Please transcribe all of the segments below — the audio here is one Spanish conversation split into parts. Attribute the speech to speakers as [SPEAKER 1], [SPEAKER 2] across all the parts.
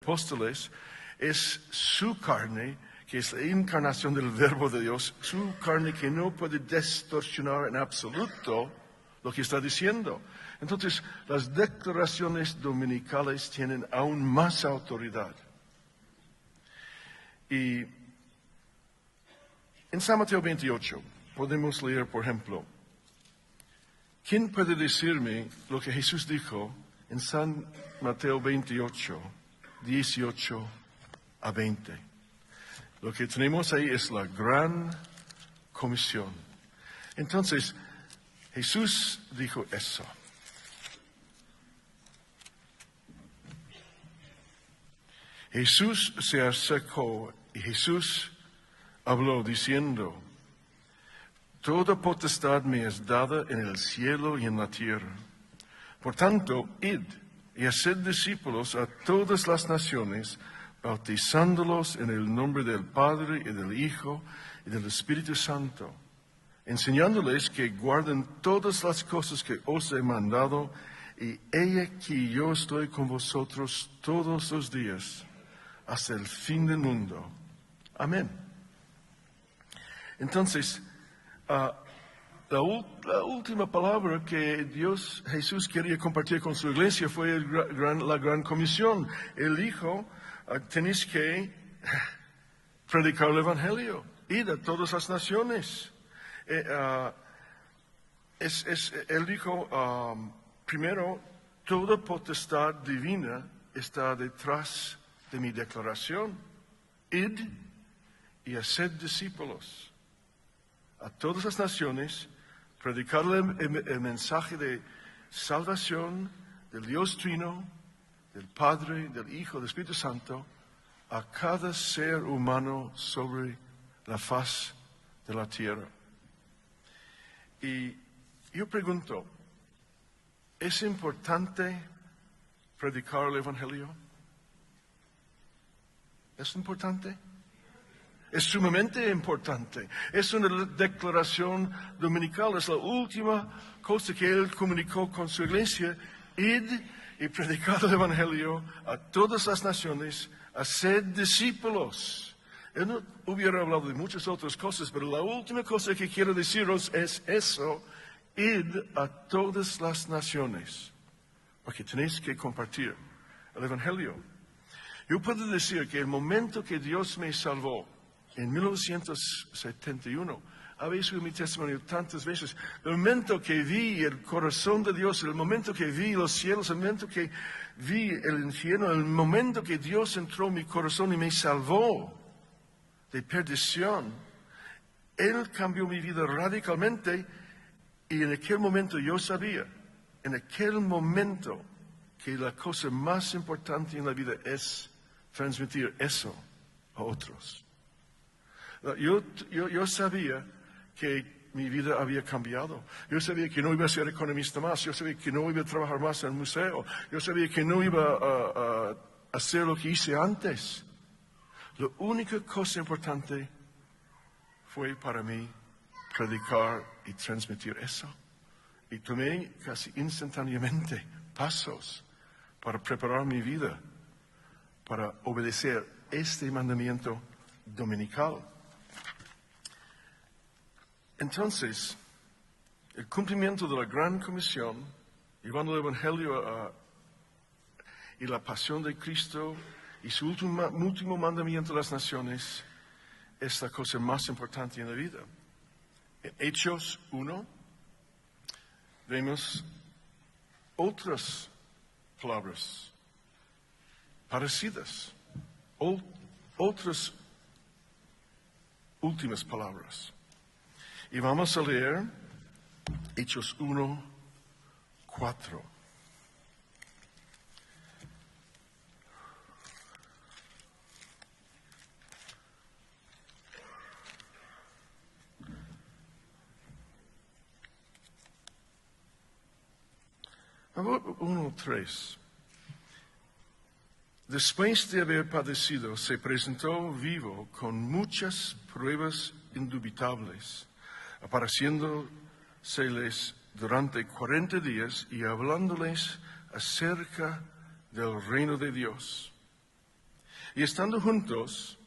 [SPEAKER 1] apóstoles, es su carne, que es la encarnación del Verbo de Dios, su carne que no puede distorsionar en absoluto lo que está diciendo. Entonces, las declaraciones dominicales tienen aún más autoridad. Y en San Mateo 28 podemos leer, por ejemplo, ¿quién puede decirme lo que Jesús dijo en San Mateo 28, 18 a 20? Lo que tenemos ahí es la gran comisión. Entonces, Jesús dijo eso. Jesús se acercó y Jesús habló diciendo, toda potestad me es dada en el cielo y en la tierra. Por tanto, id y haced discípulos a todas las naciones, bautizándolos en el nombre del Padre y del Hijo y del Espíritu Santo, enseñándoles que guarden todas las cosas que os he mandado, y he aquí yo estoy con vosotros todos los días, hasta el fin del mundo. Amén. Entonces, la última palabra que Jesús quería compartir con su iglesia fue la gran comisión. Él dijo, tenéis que predicar el Evangelio, ir a todas las naciones. Él dijo, primero, toda potestad divina está detrás de mi declaración. Id y haced discípulos a todas las naciones, predicar el mensaje de salvación del Dios Trino, del Padre, del Hijo, del Espíritu Santo, a cada ser humano sobre la faz de la tierra. Y yo pregunto, ¿es importante predicar el Evangelio? ¿Es importante? Es sumamente importante. Es una declaración dominical. Es la última cosa que Él comunicó con su iglesia. Id y predicad el Evangelio a todas las naciones, haced discípulos. Él no hubiera hablado de muchas otras cosas, pero la última cosa que quiero deciros es eso. Id a todas las naciones, porque tenéis que compartir el Evangelio. Yo puedo decir que el momento que Dios me salvó, en 1971, habéis oído mi testimonio tantas veces, el momento que vi el corazón de Dios, el momento que vi los cielos, el momento que vi el infierno, el momento que Dios entró en mi corazón y me salvó de perdición, Él cambió mi vida radicalmente. Y en aquel momento yo sabía, en aquel momento, que la cosa más importante en la vida es transmitir eso a otros. Yo sabía que mi vida había cambiado. Yo sabía que no iba a ser economista más. Yo sabía que no iba a trabajar más en el museo. Yo sabía que no iba a hacer lo que hice antes. La única cosa importante fue para mí predicar y transmitir eso. Y tomé casi instantáneamente pasos para preparar mi vida para obedecer este mandamiento dominical. Entonces, el cumplimiento de la gran comisión, llevando el Evangelio y la pasión de Cristo y su último mandamiento a las naciones, es la cosa más importante en la vida. En Hechos 1 vemos otras palabras parecidas, otras últimas palabras. Y vamos a leer Hechos 1, 4. Uno, 3. Después de haber padecido, se presentó vivo con muchas pruebas indubitables, apareciéndoseles durante 40 días y hablándoles acerca del reino de Dios. Y estando juntos,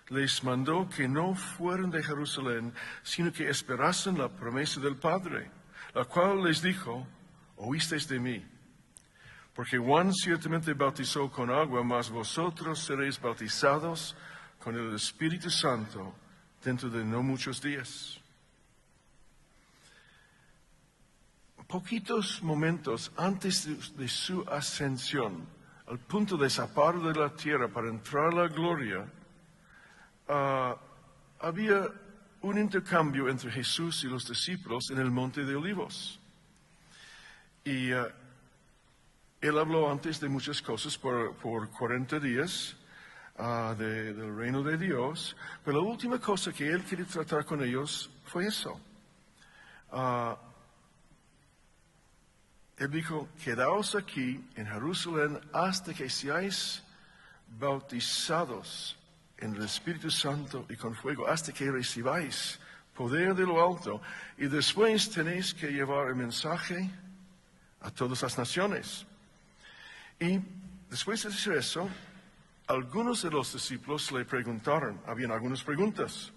[SPEAKER 1] les mandó que no fueran de Jerusalén, sino que esperasen la promesa del Padre, la cual les dijo, oísteis de mí. Porque Juan ciertamente bautizó con agua, mas vosotros seréis bautizados con el Espíritu Santo dentro de no muchos días. Poquitos momentos antes de su ascensión, al punto de zapar de la tierra para entrar a la gloria, había un intercambio entre Jesús y los discípulos en el Monte de Olivos. Y él habló antes de muchas cosas por 40 días del reino de Dios, pero la última cosa que él quería tratar con ellos fue eso. Él dijo, quedaos aquí en Jerusalén hasta que seáis bautizados en el Espíritu Santo y con fuego, hasta que recibáis poder de lo alto. Y después tenéis que llevar el mensaje a todas las naciones. Y después de decir eso, algunos de los discípulos le preguntaron, habían algunas preguntas.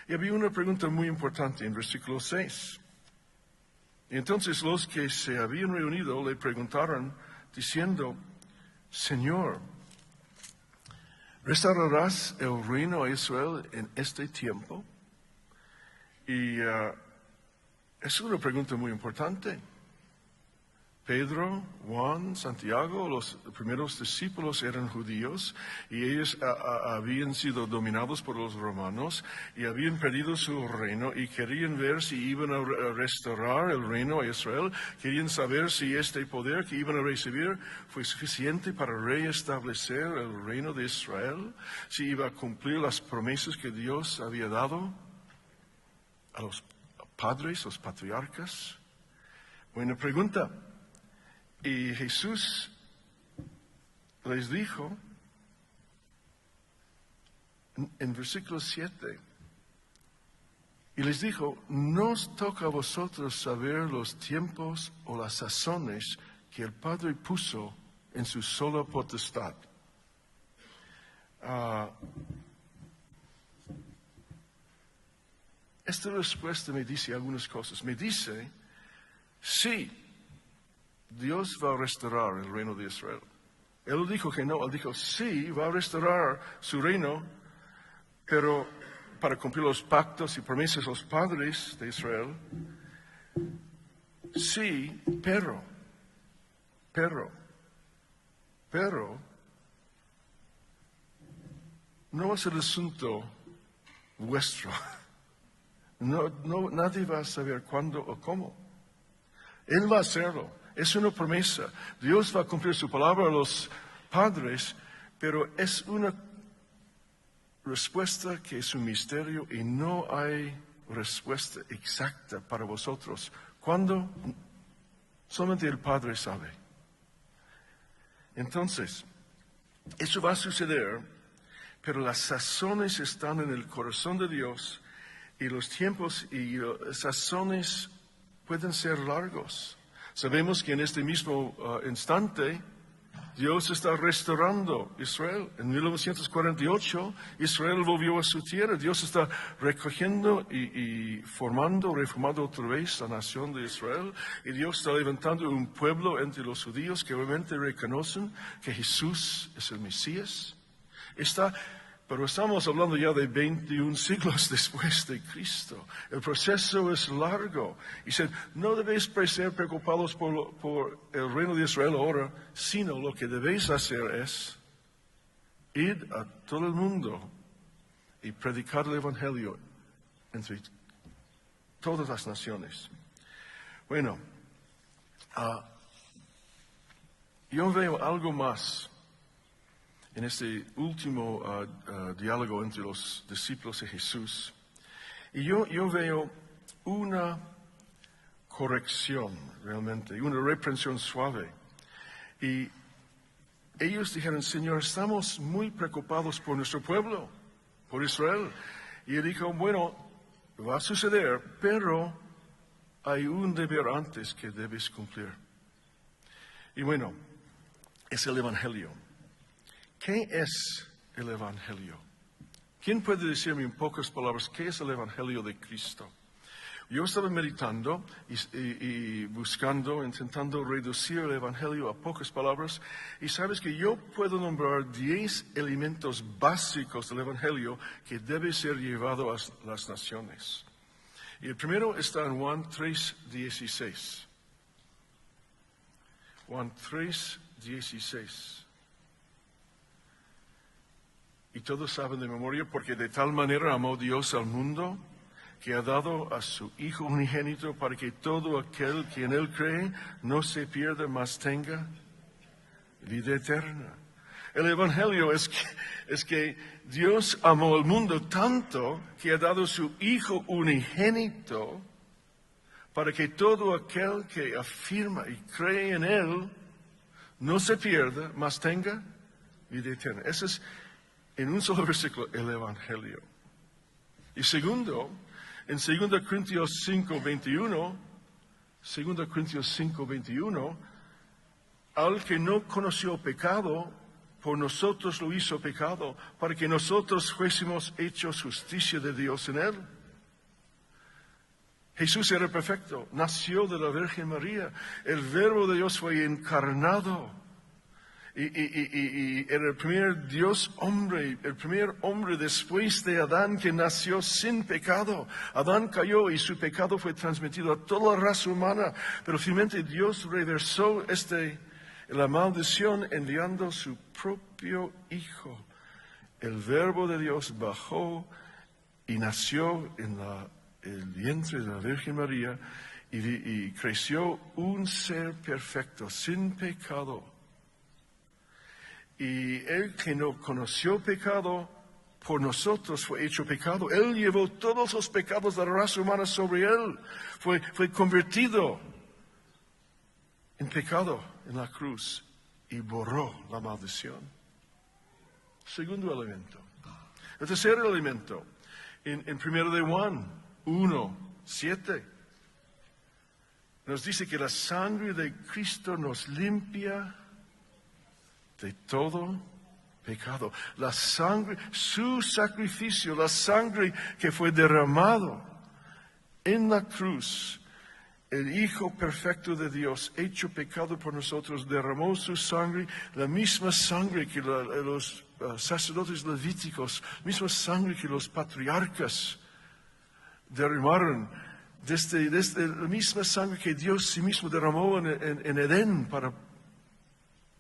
[SPEAKER 1] Y había una pregunta muy importante en versículo 6. Y entonces los que se habían reunido le preguntaron, diciendo, Señor, ¿restaurarás el reino a Israel en este tiempo? Y es una pregunta muy importante. Pedro, Juan, Santiago, los primeros discípulos eran judíos y ellos habían sido dominados por los romanos y habían perdido su reino y querían ver si iban a restaurar el reino a Israel, querían saber si este poder que iban a recibir fue suficiente para reestablecer el reino de Israel, si iba a cumplir las promesas que Dios había dado a los padres, los patriarcas. Buena pregunta. Y Jesús les dijo en versículo 7, y les dijo, no os toca a vosotros saber los tiempos o las sazones que el Padre puso en su sola potestad. Esta respuesta me dice algunas cosas. Me dice, sí, Dios va a restaurar el reino de Israel. Él dijo que no, él dijo, sí, va a restaurar su reino, pero para cumplir los pactos y promesas de los padres de Israel, sí, pero, no es el asunto vuestro. Nadie va a saber cuándo o cómo. Él va a hacerlo. Es una promesa. Dios va a cumplir su palabra a los padres, pero es una respuesta que es un misterio y no hay respuesta exacta para vosotros. ¿Cuándo? Solamente el Padre sabe. Entonces, eso va a suceder, pero las sazones están en el corazón de Dios y los tiempos y sazones pueden ser largos. Sabemos que en este mismo instante Dios está restaurando Israel. En 1948 Israel volvió a su tierra. Dios está recogiendo y reformando otra vez la nación de Israel. Y Dios está levantando un pueblo entre los judíos que realmente reconocen que Jesús es el Mesías. Pero estamos hablando ya de 21 siglos después de Cristo. El proceso es largo. Y no debéis ser preocupados por el reino de Israel ahora, sino lo que debéis hacer es ir a todo el mundo y predicar el Evangelio entre todas las naciones. Bueno, yo veo algo más en este último diálogo entre los discípulos de Jesús. Y yo veo una corrección realmente, una reprensión suave. Y ellos dijeron, Señor, estamos muy preocupados por nuestro pueblo, por Israel. Y él dijo, bueno, va a suceder, pero hay un deber antes que debes cumplir. Y bueno, es el Evangelio. ¿Qué es el Evangelio? ¿Quién puede decirme en pocas palabras qué es el Evangelio de Cristo? Yo estaba meditando y buscando, intentando reducir el Evangelio a pocas palabras, y sabes que yo puedo nombrar 10 elementos básicos del Evangelio que debe ser llevado a las naciones. Y el primero está en Juan 3:16. Juan 3:16. Y todos saben de memoria, porque de tal manera amó Dios al mundo, que ha dado a su Hijo unigénito para que todo aquel que en Él cree no se pierda, mas tenga vida eterna. El Evangelio es que Dios amó al mundo tanto que ha dado a su Hijo unigénito para que todo aquel que afirma y cree en Él no se pierda, mas tenga vida eterna. Ese es, en un solo versículo, el Evangelio. Y segundo, en 2 Corintios 5:21, al que no conoció pecado, por nosotros lo hizo pecado, para que nosotros fuésemos hechos justicia de Dios en él. Jesús era perfecto, nació de la Virgen María, el Verbo de Dios fue encarnado. Y era el primer Dios hombre, el primer hombre después de Adán que nació sin pecado. Adán cayó y su pecado fue transmitido a toda la raza humana, pero finalmente Dios reversó la maldición enviando su propio Hijo. El Verbo de Dios bajó y nació en el vientre de la Virgen María y creció un ser perfecto, sin pecado. Y Él que no conoció pecado, por nosotros fue hecho pecado. Él llevó todos los pecados de la raza humana sobre Él. Fue convertido en pecado en la cruz y borró la maldición. Segundo elemento. El tercer elemento, en 1 de Juan 1:7, nos dice que la sangre de Cristo nos limpia de todo pecado. La sangre, su sacrificio, la sangre que fue derramado en la cruz, el Hijo perfecto de Dios, hecho pecado por nosotros, derramó su sangre, la misma sangre que los sacerdotes levíticos, la misma sangre que los patriarcas derramaron, desde la misma sangre que Dios sí mismo derramó en Edén para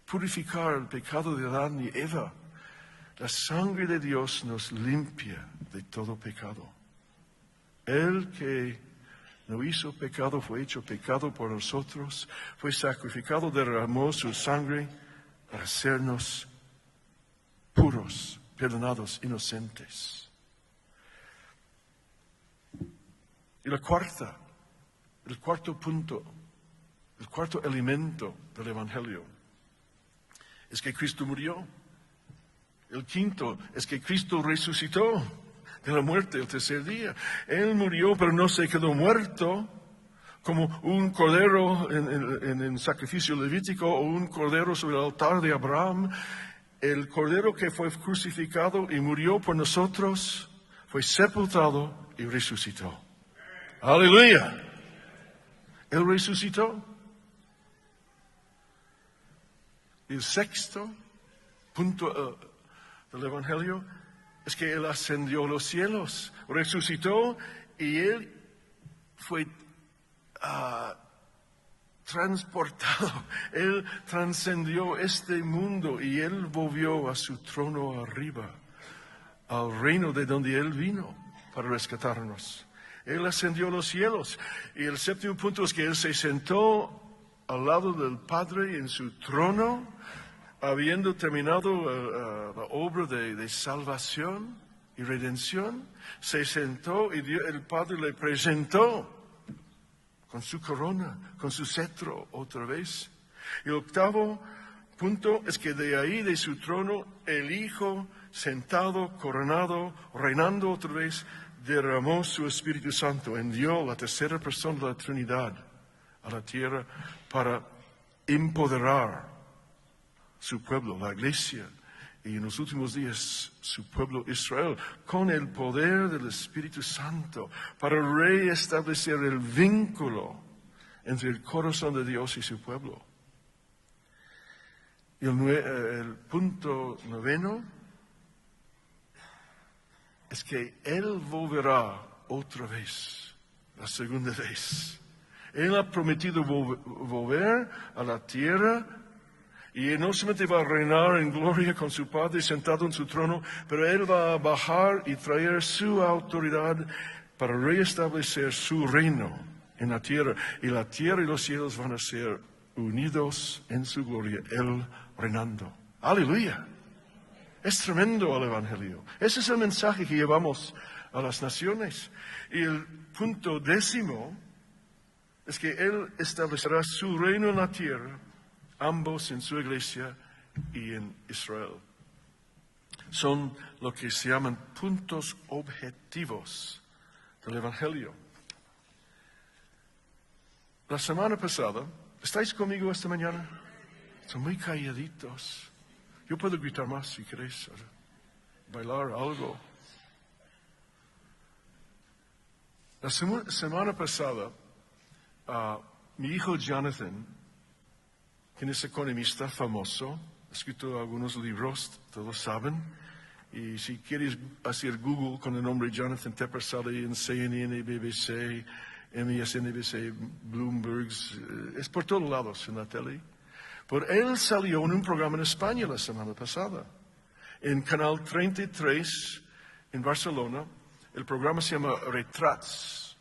[SPEAKER 1] purificar el pecado de Adán y Eva. La sangre de Dios nos limpia de todo pecado. Él que no hizo pecado, fue hecho pecado por nosotros, fue sacrificado, derramó su sangre para hacernos puros, perdonados, inocentes. Y el cuarto punto, el cuarto elemento del Evangelio es que Cristo murió. El quinto es que Cristo resucitó de la muerte el tercer día. Él murió, pero no se quedó muerto como un cordero en el sacrificio levítico o un cordero sobre el altar de Abraham. El cordero que fue crucificado y murió por nosotros fue sepultado y resucitó. ¡Aleluya! Él resucitó. El sexto punto del Evangelio es que Él ascendió a los cielos, resucitó y Él fue transportado. Él trascendió este mundo y Él volvió a su trono arriba, al reino de donde Él vino para rescatarnos. Él ascendió a los cielos. Y el séptimo punto es que Él se sentó al lado del Padre en su trono, habiendo terminado la obra de salvación y redención. Se sentó y el Padre le presentó con su corona, con su cetro otra vez. Y el octavo punto es que de ahí, de su trono, el Hijo, sentado, coronado, reinando otra vez, derramó su Espíritu Santo, envió la tercera persona de la Trinidad a la tierra para empoderar su pueblo, la iglesia, y en los últimos días su pueblo Israel, con el poder del Espíritu Santo, para reestablecer el vínculo entre el corazón de Dios y su pueblo. Y el punto 9 es que Él volverá otra vez, la segunda vez. Él ha prometido volver a la tierra y Él no solamente va a reinar en gloria con su Padre sentado en su trono, pero Él va a bajar y traer su autoridad para reestablecer su reino en la tierra. Y la tierra y los cielos van a ser unidos en su gloria, Él reinando. ¡Aleluya! Es tremendo el Evangelio. Ese es el mensaje que llevamos a las naciones. Y el punto 10 es que Él establecerá su reino en la tierra, ambos en su iglesia y en Israel. Son lo que se llaman puntos objetivos del Evangelio. La semana pasada, ¿estáis conmigo esta mañana? Son muy calladitos. Yo puedo gritar más si queréis, bailar algo. La semana pasada, mi hijo Jonathan, quien es economista famoso, ha escrito algunos libros, todos saben, y si quieres hacer Google con el nombre Jonathan Tepper, sale en CNN, BBC, MSNBC, Bloomberg, es por todos lados en la tele. Pero él salió en un programa en España la semana pasada, en Canal 33 en Barcelona. El programa se llama Retrats.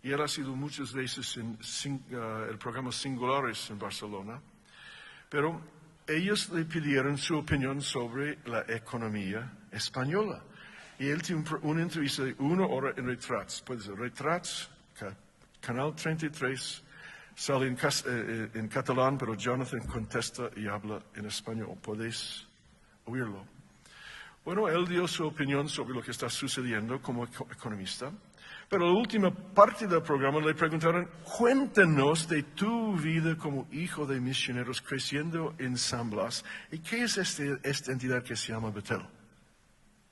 [SPEAKER 1] Y él ha sido muchas veces en el programa Singulares en Barcelona. Pero ellos le pidieron su opinión sobre la economía española. Y él tiene una entrevista de 1 hora en Retrats. Puede ser Retrats, Canal 33. Sale en catalán, pero Jonathan contesta y habla en español. Podéis oírlo. Bueno, él dio su opinión sobre lo que está sucediendo como economista. Pero la última parte del programa le preguntaron, cuéntanos de tu vida como hijo de misioneros creciendo en San Blas. ¿Y qué es esta entidad que se llama Betel?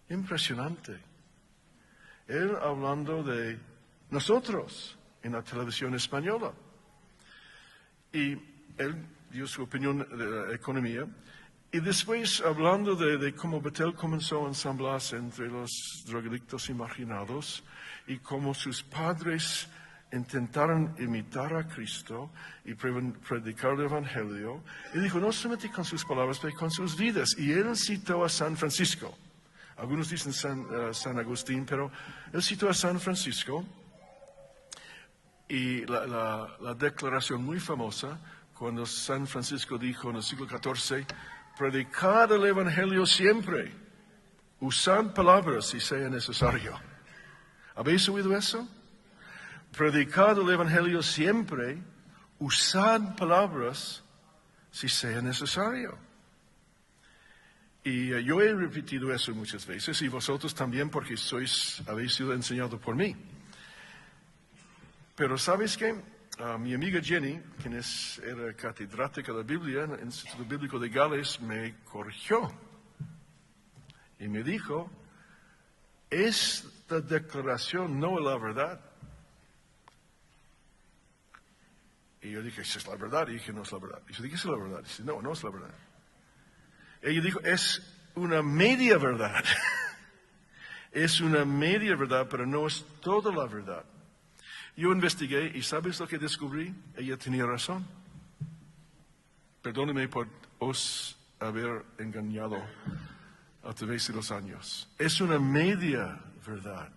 [SPEAKER 1] Impresionante. Él hablando de nosotros en la televisión española. Y él dio su opinión de la economía. Y después, hablando de cómo Betel comenzó en San Blas entre los drogadictos y marginados, y cómo sus padres intentaron imitar a Cristo y predicar el Evangelio, y dijo, no solamente con sus palabras, pero con sus vidas. Y él citó a San Francisco. Algunos dicen San Agustín, pero él citó a San Francisco. Y la declaración muy famosa, cuando San Francisco dijo en el siglo XIV, predicad el Evangelio siempre, usad palabras si sea necesario. ¿Habéis oído eso? Predicad el Evangelio siempre, usad palabras si sea necesario. Y yo he repetido eso muchas veces, y vosotros también, porque habéis sido enseñados por mí. Pero ¿sabes qué? Mi amiga Jenny, quien era catedrática de Biblia en el Instituto Bíblico de Gales, me corrigió y me dijo, esta declaración no es la verdad. Y yo dije, ¿esa es la verdad? Y dije, no es la verdad. Y yo dije, ¿es la verdad? Y dice, no, no es la verdad. Ella dijo, es una media verdad. Es una media verdad, pero no es toda la verdad. Yo investigué y ¿sabes lo que descubrí? Ella tenía razón. Perdóneme por os haber engañado a través de los años. Es una media verdad.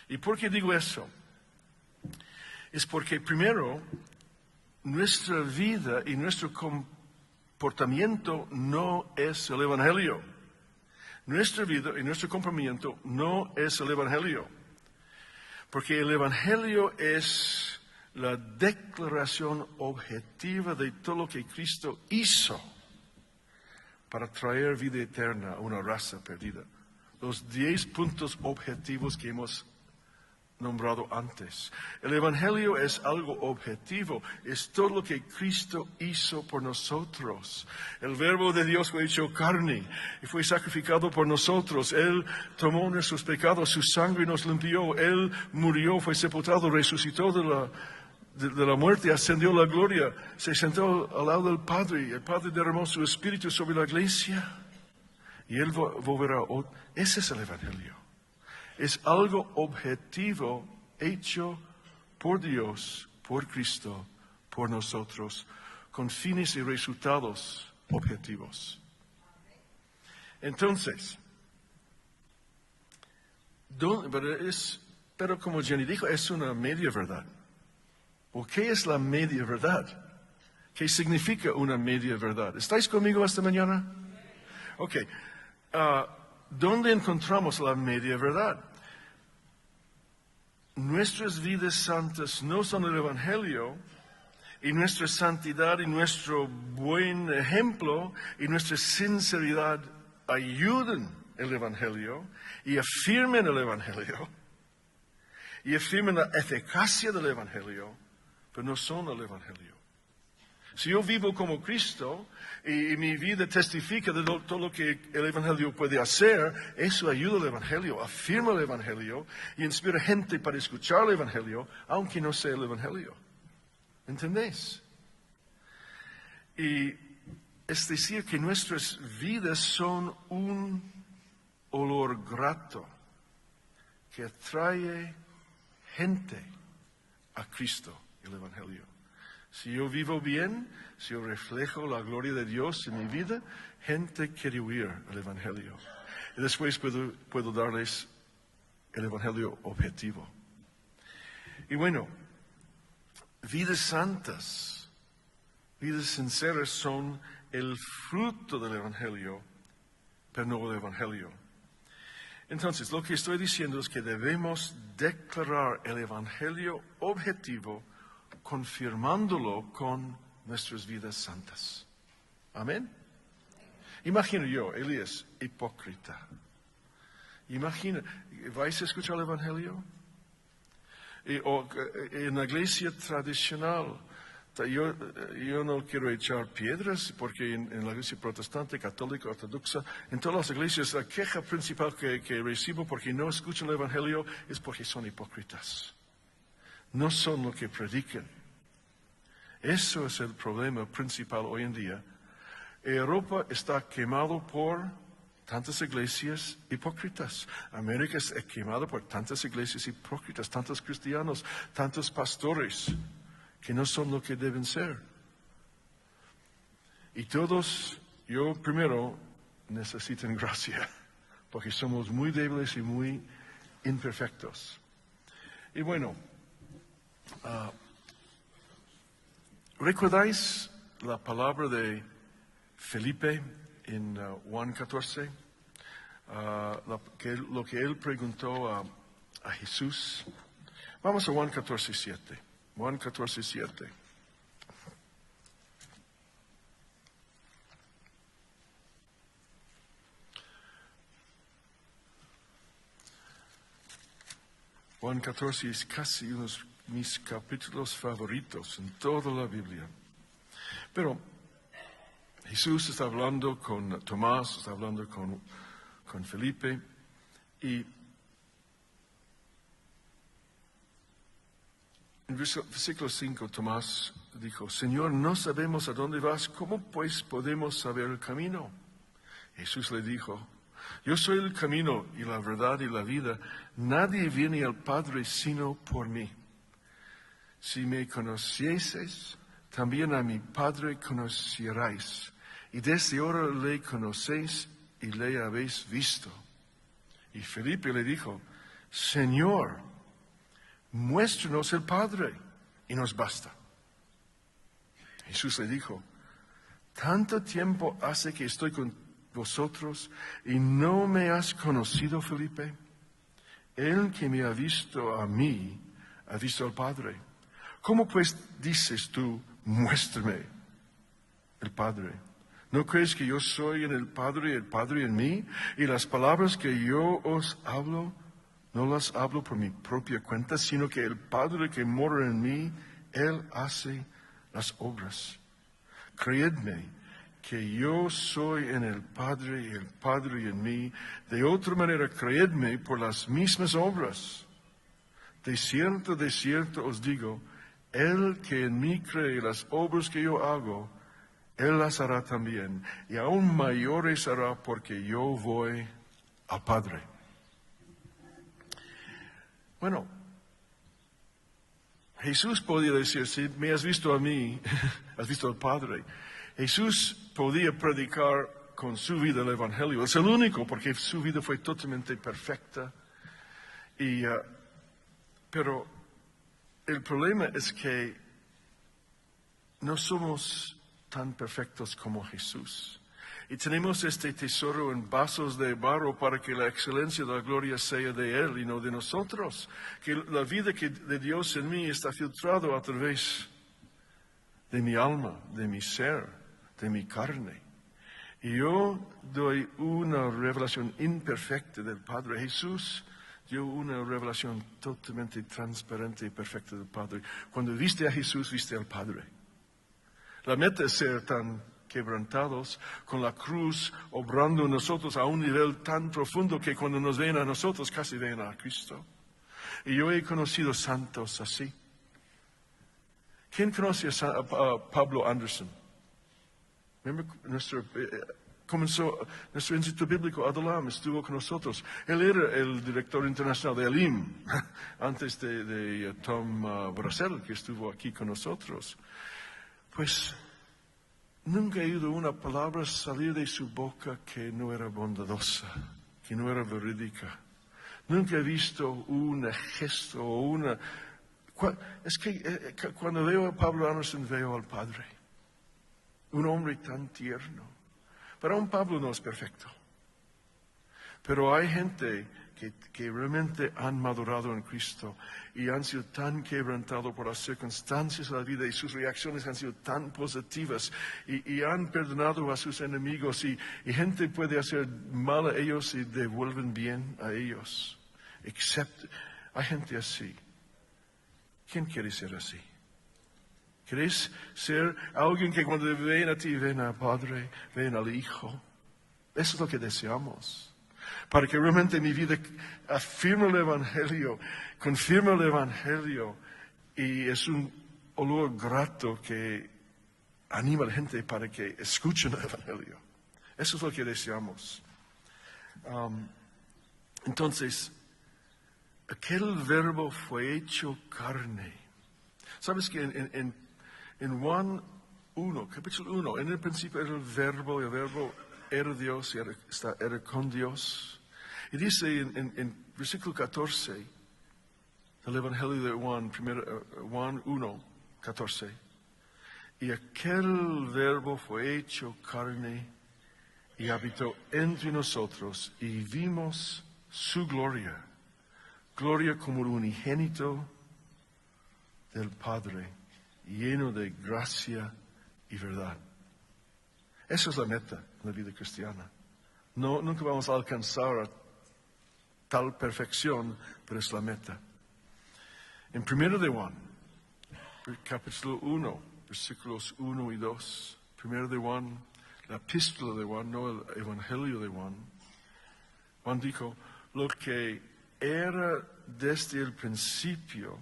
[SPEAKER 1] ¿Y por qué digo eso? Es porque primero, nuestra vida y nuestro comportamiento no es el Evangelio. Nuestra vida y nuestro comportamiento no es el Evangelio. Porque el Evangelio es la declaración objetiva de todo lo que Cristo hizo para traer vida eterna a una raza perdida. Los 10 puntos objetivos que hemos nombrado antes. El Evangelio es algo objetivo, es todo lo que Cristo hizo por nosotros. El Verbo de Dios fue hecho carne y fue sacrificado por nosotros. Él tomó nuestros pecados, su sangre nos limpió. Él murió, fue sepultado, resucitó de la muerte, ascendió a la gloria, se sentó al lado del Padre y el Padre derramó su Espíritu sobre la iglesia y Él volverá. Ese es el Evangelio. Es algo objetivo hecho por Dios, por Cristo, por nosotros, con fines y resultados objetivos. Entonces, pero como Jenny dijo, es una media verdad. ¿O qué es la media verdad? ¿Qué significa una media verdad? ¿Estáis conmigo esta mañana? Ok. ¿Dónde encontramos la media verdad? Nuestras vidas santas no son el Evangelio, y nuestra santidad y nuestro buen ejemplo y nuestra sinceridad ayudan el Evangelio y afirman el Evangelio y afirman la eficacia del Evangelio, pero no son el Evangelio. Si yo vivo como Cristo y mi vida testifica de todo lo que el Evangelio puede hacer, eso ayuda al Evangelio, afirma el Evangelio y inspira gente para escuchar el Evangelio, aunque no sea el Evangelio. ¿Entendéis? Y es decir que nuestras vidas son un olor grato que atrae gente a Cristo y el Evangelio. Si yo vivo bien, si yo reflejo la gloria de Dios en mi vida, gente quiere oír el Evangelio. Y después puedo darles el Evangelio objetivo. Y bueno, vidas santas, vidas sinceras son el fruto del Evangelio, pero no el Evangelio. Entonces, lo que estoy diciendo es que debemos declarar el Evangelio objetivo, confirmándolo con nuestras vidas santas. Amén. Imagino yo, Elías, hipócrita. Imagina, ¿vais a escuchar el Evangelio? O en la iglesia tradicional, yo no quiero echar piedras, porque en la iglesia protestante, católica, ortodoxa, en todas las iglesias, la queja principal que recibo porque no escuchan el Evangelio es porque son hipócritas. No son lo que predican. Eso es el problema principal hoy en día. Europa está quemado por tantas iglesias hipócritas. América está quemada por tantas iglesias hipócritas, tantos cristianos, tantos pastores que no son lo que deben ser. Y todos, yo primero, necesitan gracia, porque somos muy débiles y muy imperfectos. Y bueno, ¿recordáis la palabra de Felipe en Juan 14? Lo que él preguntó a Jesús. Vamos a Juan 14:7. Juan 14:7. Juan 14 es casi uno de mis capítulos favoritos en toda la Biblia. Pero Jesús está hablando con Tomás, está hablando con Felipe, y en versículo 5 Tomás dijo: Señor, no sabemos a dónde vas, ¿cómo pues podemos saber el camino? Jesús le dijo: Yo soy el camino y la verdad y la vida. Nadie viene al Padre sino por mí. Si me conocieseis, también a mi Padre conoceréis. Y desde ahora le conocéis y le habéis visto. Y Felipe le dijo: Señor, muéstranos el Padre y nos basta. Jesús le dijo: Tanto tiempo hace que estoy con vosotros y no me has conocido, Felipe. El que me ha visto a mí, ha visto al Padre. ¿Cómo pues dices tú, muéstrame el Padre? ¿No crees que yo soy en el Padre y el Padre en mí? Y las palabras que yo os hablo, No las hablo por mi propia cuenta, sino que el Padre que mora en mí, Él hace las obras. Creedme que yo soy en el Padre y el Padre en mí. De otra manera, creedme por las mismas obras. De cierto os digo, el que en mí cree las obras que yo hago, Él las hará también, y aún mayores hará porque yo voy al Padre. Bueno, Jesús podía decir, si me has visto a mí, has visto al Padre. Jesús podía predicar con su vida el Evangelio. Es el único, porque su vida fue totalmente perfecta. Pero el problema es que no somos tan perfectos como Jesús. Y tenemos este tesoro en vasos de barro para que la excelencia de la gloria sea de Él y no de nosotros. Que la vida de Dios en mí está filtrada a través de mi alma, de mi ser, de mi carne. Y yo doy una revelación imperfecta del Padre. Jesús dio una revelación totalmente transparente y perfecta del Padre. Cuando viste a Jesús, viste al Padre. La meta es ser tan quebrantados con la cruz, obrando en nosotros a un nivel tan profundo que cuando nos ven a nosotros casi ven a Cristo. Y yo he conocido santos así. ¿Quién conoce a Pablo Anderson? Comenzó nuestro Instituto Bíblico Adulam, estuvo con nosotros. Él era el director internacional de Elim, antes de Tom Brasel, que estuvo aquí con nosotros. Pues nunca he oído una palabra salir de su boca que no era bondadosa, que no era verídica. Nunca he visto un gesto o una... Es que cuando veo a Pablo Anderson veo al Padre. Un hombre tan tierno. Pero aún Pablo no es perfecto. Pero hay gente que realmente han madurado en Cristo y han sido tan quebrantados por las circunstancias de la vida y sus reacciones han sido tan positivas y han perdonado a sus enemigos y gente puede hacer mal a ellos y devuelven bien a ellos. Hay gente así. ¿Quién quiere ser así? ¿Quieres ser alguien que cuando ven a ti, ven al Padre, ven al Hijo? Eso es lo que deseamos. Para que realmente mi vida afirme el Evangelio, confirme el Evangelio. Y es un olor grato que anima a la gente para que escuchen el Evangelio. Eso es lo que deseamos. Entonces, aquel verbo fue hecho carne. ¿Sabes que en Juan 1, capítulo 1, en el principio era el verbo era Dios y era con Dios? Y dice en versículo 14 del Evangelio de Juan, Juan 1, 14, y aquel verbo fue hecho carne y habitó entre nosotros y vimos su gloria, gloria como el unigénito del Padre, lleno de gracia y verdad. Esa es la meta en la vida cristiana. Nunca vamos a alcanzar tal perfección, pero es la meta. En 1 de Juan, capítulo 1, versículos 1 y 2. 1 de Juan, la epístola de Juan, no el Evangelio de Juan. Juan dijo, lo que era desde el principio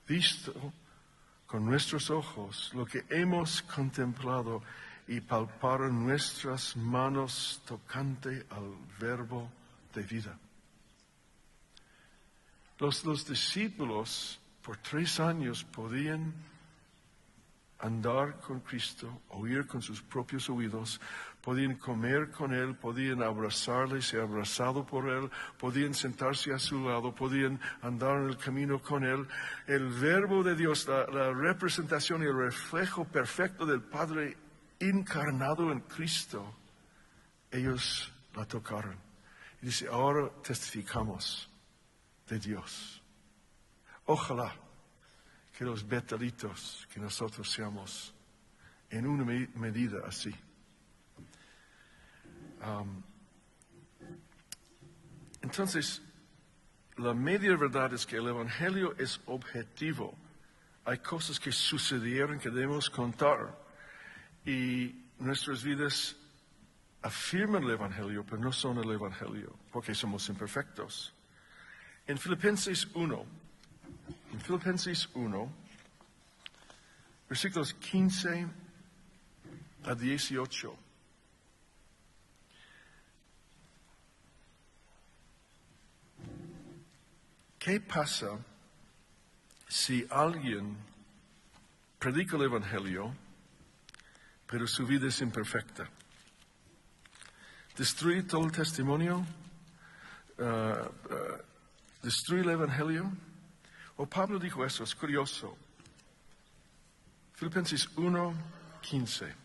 [SPEAKER 1] visto con nuestros ojos, lo que hemos contemplado y palparon nuestras manos tocante al verbo de vida. Los discípulos por 3 años podían andar con Cristo, oír con sus propios oídos, podían comer con Él, podían abrazarle, ser abrazado por Él, podían sentarse a su lado, podían andar en el camino con Él. El verbo de Dios, la representación y el reflejo perfecto del Padre encarnado en Cristo, ellos la tocaron. Y dice, ahora testificamos de Dios. Ojalá que los betelitos, que nosotros seamos en una medida así. Entonces, la media verdad es que el Evangelio es objetivo. Hay cosas que sucedieron que debemos contar. Y nuestras vidas afirman el Evangelio, pero no son el Evangelio, porque somos imperfectos. En Filipenses 1, versículos 15 a 18. ¿Qué pasa si alguien predica el Evangelio, pero su vida es imperfecta? ¿Destruye todo el testimonio? ¿Destruye el Evangelio? O Pablo dijo eso, es curioso. Filipenses 1:15.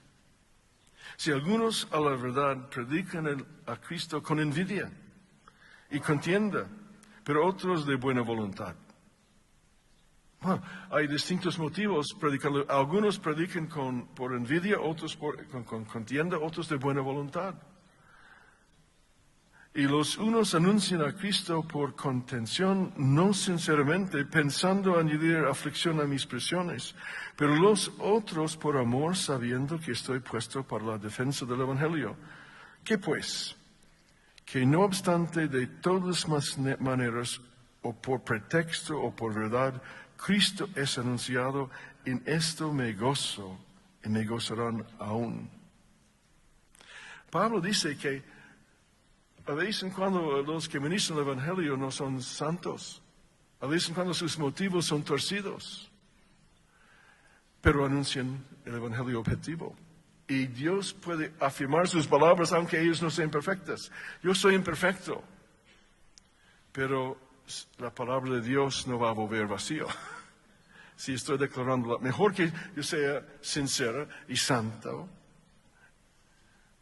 [SPEAKER 1] Si algunos a la verdad predican a Cristo con envidia y contienda, pero otros de buena voluntad. Bueno, hay distintos motivos predicarlo. Algunos predican por envidia, otros con contienda, otros de buena voluntad. Y los unos anuncian a Cristo por contención, no sinceramente, pensando añadir aflicción a mis prisiones, pero los otros por amor, sabiendo que estoy puesto para la defensa del Evangelio. ¿Qué pues? Que no obstante de todas maneras, o por pretexto o por verdad, Cristo es anunciado, en esto me gozo y me gozarán aún. Pablo dice que a veces en cuando los que ministran el Evangelio no son santos, a veces en cuando sus motivos son torcidos, pero anuncian el Evangelio objetivo. Y Dios puede afirmar sus palabras aunque ellos no sean perfectas. Yo soy imperfecto, pero la palabra de Dios no va a volver vacío. Si estoy declarando, mejor que yo sea sincera y santo,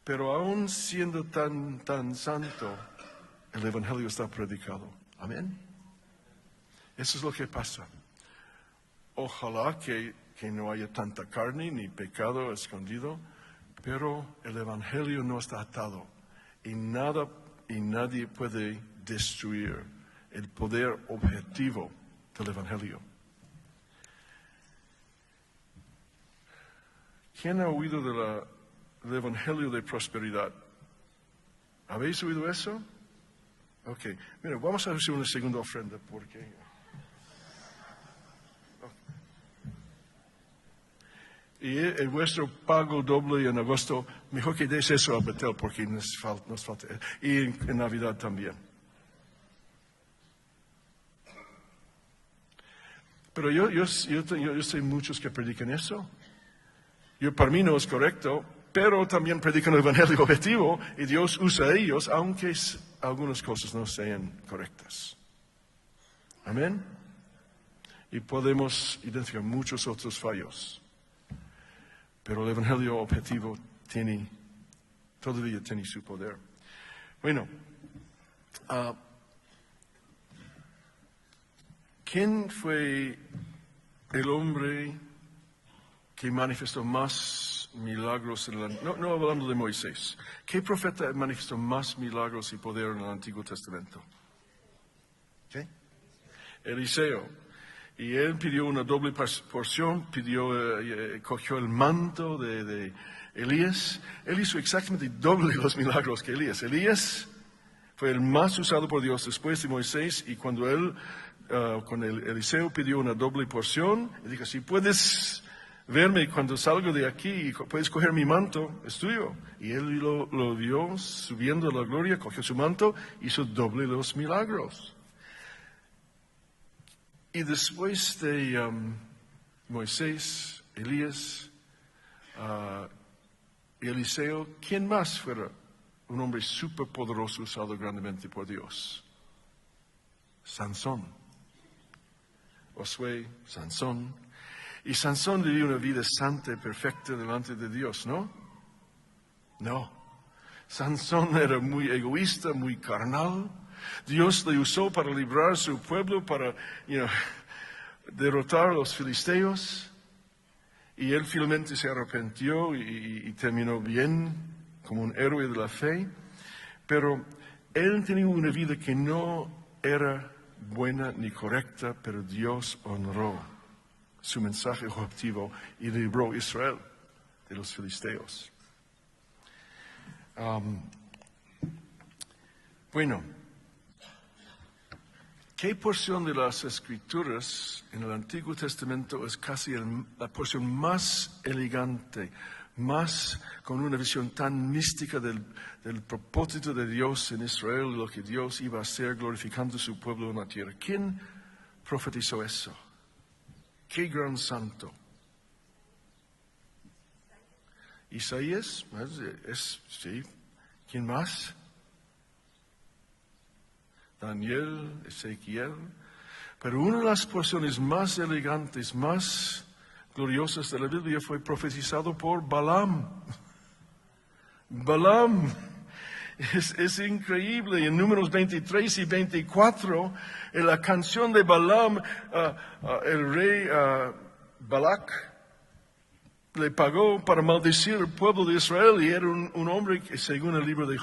[SPEAKER 1] pero aún siendo tan santo, el Evangelio está predicado. Amén. Eso es lo que pasa. Ojalá que no haya tanta carne ni pecado escondido, pero el Evangelio no está atado y nadie puede destruir el poder objetivo del Evangelio. ¿Quién ha oído del Evangelio de prosperidad? ¿Habéis oído eso? Ok, mira, vamos a hacer una segunda ofrenda porque... Y vuestro pago doble en agosto, mejor que des eso a Betel porque nos falta. Y en Navidad también. Pero yo sé muchos que predican eso. Para mí no es correcto, pero también predican el Evangelio objetivo y Dios usa a ellos, aunque algunas cosas no sean correctas. Amén. Y podemos identificar muchos otros fallos. Pero el Evangelio objetivo todavía tiene su poder. Bueno, ¿quién fue el hombre que manifestó más milagros no hablando de Moisés? ¿Qué profeta manifestó más milagros y poder en el Antiguo Testamento? ¿Qué? Eliseo. Y él pidió una doble porción, cogió el manto de Elías. Él hizo exactamente doble los milagros que Elías. Elías fue el más usado por Dios después de Moisés, y cuando él, con Eliseo, pidió una doble porción, y dijo, si puedes verme cuando salgo de aquí y puedes coger mi manto, es tuyo. Y él lo vio subiendo a la gloria, cogió su manto, hizo doble los milagros. Y después de Moisés, Elías, Eliseo, ¿quién más fuera un hombre superpoderoso usado grandemente por Dios? Sansón. Josué, Sansón. Y Sansón vivió una vida santa y perfecta delante de Dios, ¿no? No. Sansón era muy egoísta, muy carnal. Dios le usó para librar a su pueblo, para derrotar a los filisteos. Y él finalmente se arrepintió y terminó bien, como un héroe de la fe. Pero él tenía una vida que no era buena ni correcta, pero Dios honró su mensaje objetivo y libró a Israel de los filisteos. Bueno, ¿qué porción de las Escrituras en el Antiguo Testamento es casi la porción más elegante, más con una visión tan mística del propósito de Dios en Israel, lo que Dios iba a hacer glorificando su pueblo en la tierra? ¿Quién profetizó eso? ¿Qué gran santo? Isaías, sí. ¿Quién más? Daniel, Ezequiel. Pero una de las porciones más elegantes, más gloriosas de la Biblia fue profetizado por Balaam. Balaam. Es increíble. En Números 23 y 24, en la canción de Balaam, el rey Balac le pagó para maldecir al pueblo de Israel, y era un hombre que, según el libro de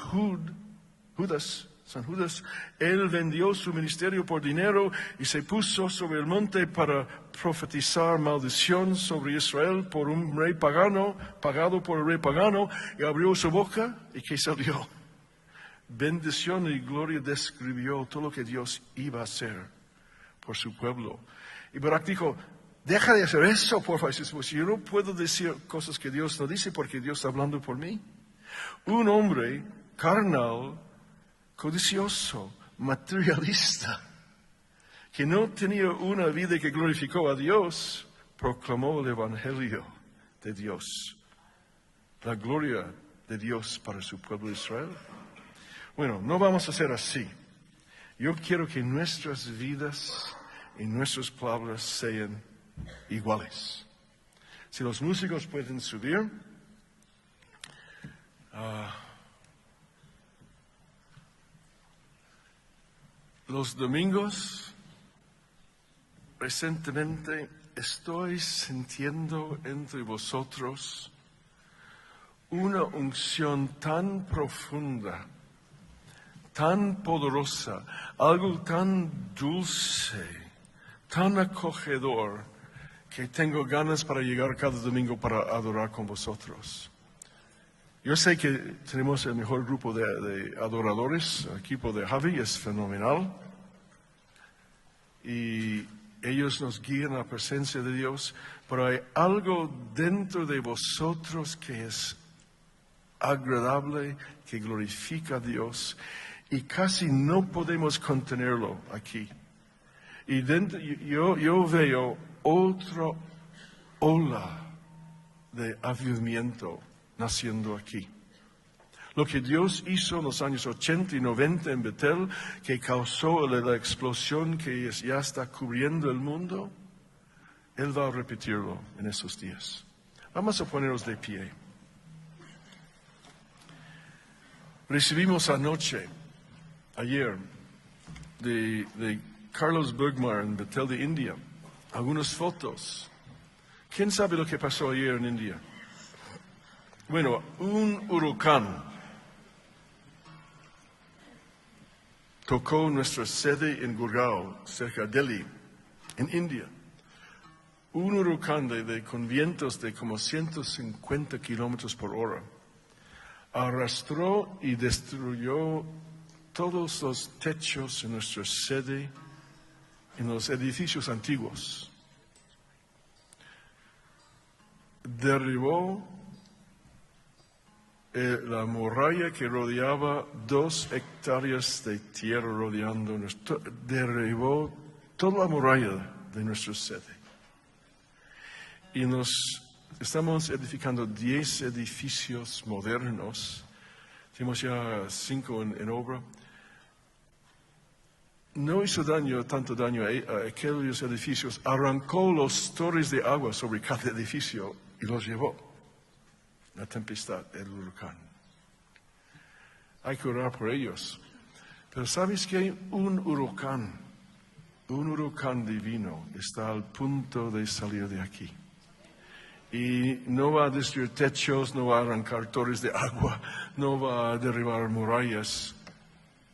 [SPEAKER 1] San Judas, él vendió su ministerio por dinero y se puso sobre el monte para profetizar maldición sobre Israel por un rey pagano, pagado por el rey pagano, y abrió su boca, y ¿qué salió? Bendición y gloria. Describió todo lo que Dios iba a hacer por su pueblo. Y Barak dijo: deja de hacer eso, por favor. Pues yo no puedo decir cosas que Dios no dice porque Dios está hablando por mí. Un hombre carnal, codicioso, materialista, que no tenía una vida que glorificó a Dios, proclamó el Evangelio de Dios, la gloria de Dios para su pueblo Israel. Bueno, no vamos a hacer así. Yo quiero que nuestras vidas y nuestras palabras sean iguales. Si los músicos pueden subir. Los domingos, recientemente, estoy sintiendo entre vosotros una unción tan profunda, tan poderosa, algo tan dulce, tan acogedor, que tengo ganas para llegar cada domingo para adorar con vosotros. Yo sé que tenemos el mejor grupo de adoradores, el equipo de Javi es fenomenal, y ellos nos guían a la presencia de Dios, pero hay algo dentro de vosotros que es agradable, que glorifica a Dios, y casi no podemos contenerlo aquí. Y dentro, yo veo otra ola de avivamiento naciendo aquí. Lo que Dios hizo en los años 80 y 90 en Betel, que causó la explosión que ya está cubriendo el mundo, Él va a repetirlo en esos días. Vamos a ponernos de pie. Recibimos ayer, de Carlos Bergmar en Betel de India, algunas fotos. ¿Quién sabe lo que pasó ayer en India? Bueno, un huracán tocó nuestra sede en Gurgaon, cerca de Delhi, en India. Un huracán con vientos de como 150 kilómetros por hora arrastró y destruyó todos los techos en nuestra sede, en los edificios antiguos. Derribó la muralla que rodeaba 2 hectáreas de tierra rodeando, derribó toda la muralla de nuestra sede. Y estamos edificando 10 edificios modernos. Tenemos ya 5 en obra. No hizo tanto daño a aquellos edificios. Arrancó los torres de agua sobre cada edificio y los llevó. La tempestad, el huracán. Hay que orar por ellos. Pero ¿sabes qué? Un huracán divino está al punto de salir de aquí. Y no va a destruir techos, no va a arrancar torres de agua, no va a derribar murallas.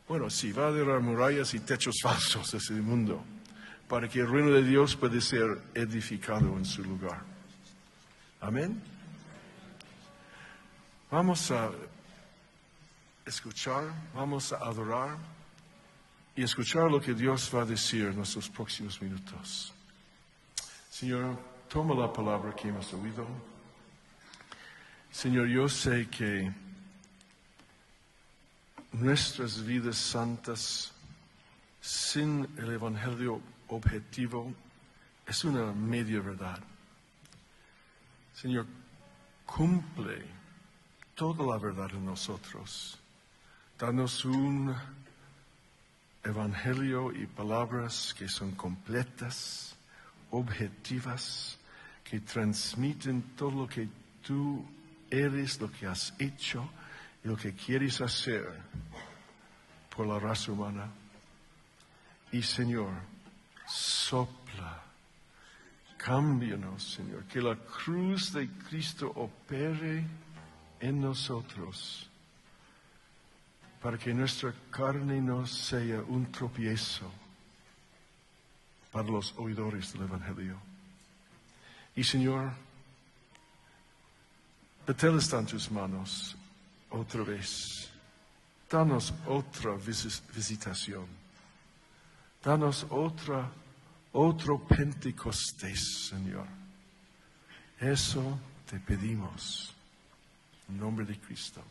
[SPEAKER 1] Bueno, sí, va a haber murallas y techos falsos ese mundo, para que el reino de Dios pueda ser edificado en su lugar. Amén. Vamos a escuchar, vamos a adorar y escuchar lo que Dios va a decir en nuestros próximos minutos. Señor, toma la palabra que hemos oído. Señor, yo sé que nuestras vidas santas sin el Evangelio objetivo es una media verdad. Señor, cumple toda la verdad en nosotros. Danos un Evangelio y palabras que son completas, objetivas, que transmiten todo lo que tú eres, lo que has hecho y lo que quieres hacer por la raza humana. Y Señor, sopla, cámbianos, Señor, que la cruz de Cristo opere en nosotros, para que nuestra carne no sea un tropiezo para los oidores del Evangelio. Y Señor, Betel está en tus manos otra vez. Danos otra visitación. Danos otro Pentecostés, Señor. Eso te pedimos. En nombre de Cristo.